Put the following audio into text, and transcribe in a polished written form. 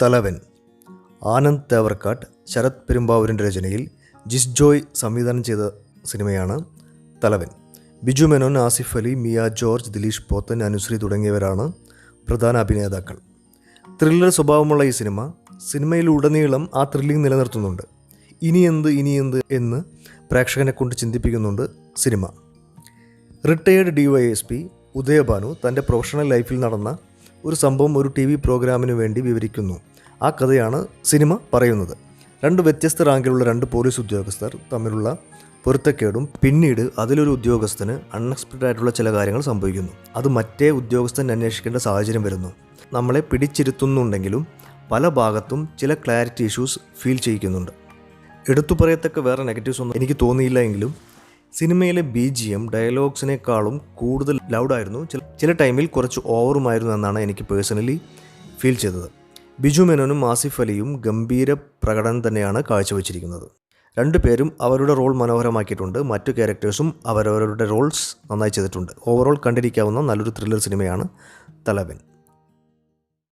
തലവൻ. ആനന്ദ് തേവർക്കാട്ട്, ശരത് പെരുമ്പാവൂരിൻ്റെ രചനയിൽ ജിസ് ജോയ് സംവിധാനം ചെയ്ത സിനിമയാണ് തലവൻ. ബിജു മേനോൻ, ആസിഫ് അലി, മിയ ജോർജ്, ദിലീഷ് പോത്തൻ, അനുശ്രീ തുടങ്ങിയവരാണ് പ്രധാന അഭിനേതാക്കൾ. ത്രില്ലർ സ്വഭാവമുള്ള ഈ സിനിമയിലുടനീളം ആ ത്രില്ലിംഗ് നിലനിർത്തുന്നുണ്ട്. ഇനിയെന്ത് എന്ന് പ്രേക്ഷകനെ കൊണ്ട് ചിന്തിപ്പിക്കുന്നുണ്ട് സിനിമ. റിട്ടയേർഡ് DYSP ഉദയഭാനു തൻ്റെ പ്രൊഫഷണൽ ലൈഫിൽ നടന്ന ഒരു സംഭവം ഒരു TV പ്രോഗ്രാമിന് വേണ്ടി വിവരിക്കുന്നു. ആ കഥയാണ് സിനിമ പറയുന്നത്. രണ്ട് വ്യത്യസ്ത റാങ്കിലുള്ള രണ്ട് പോലീസ് ഉദ്യോഗസ്ഥർ തമ്മിലുള്ള പൊരുത്തക്കേടും പിന്നീട് അതിലൊരു ഉദ്യോഗസ്ഥന് അൺഎക്സ്പെക്റ്റഡ് ആയിട്ടുള്ള ചില കാര്യങ്ങൾ സംഭവിക്കുന്നു. അത് മറ്റേ ഉദ്യോഗസ്ഥൻ അന്വേഷിക്കേണ്ട സാഹചര്യം വരുന്നു. നമ്മളെ പിടിച്ചിരുത്തുന്നുണ്ടെങ്കിലും പല ഭാഗത്തും ചില ക്ലാരിറ്റി ഇഷ്യൂസ് ഫീൽ ചെയ്യിക്കുന്നുണ്ട്. എടുത്തു പറയത്തക്ക വേറെ നെഗറ്റീവ്സ് ഒന്നും എനിക്ക് തോന്നിയില്ല എങ്കിലും സിനിമയിലെ BGM ഡയലോഗ്സിനേക്കാളും കൂടുതൽ ലൗഡായിരുന്നു. ചില ടൈമിൽ കുറച്ച് ഓവറുമായിരുന്നു എന്നാണ് എനിക്ക് പേഴ്സണലി ഫീൽ ചെയ്തത്. ബിജു മേനോനും ആസിഫ് അലിയും ഗംഭീര പ്രകടനം തന്നെയാണ് കാഴ്ചവെച്ചിരിക്കുന്നത്. രണ്ടുപേരും അവരുടെ റോൾ മനോഹരമാക്കിയിട്ടുണ്ട്. മറ്റു ക്യാരക്ടേഴ്സും അവരവരുടെ റോൾസ് നന്നായി ചെയ്തിട്ടുണ്ട്. ഓവറോൾ കണ്ടിരിക്കാവുന്ന നല്ലൊരു ത്രില്ലർ സിനിമയാണ് തലവൻ.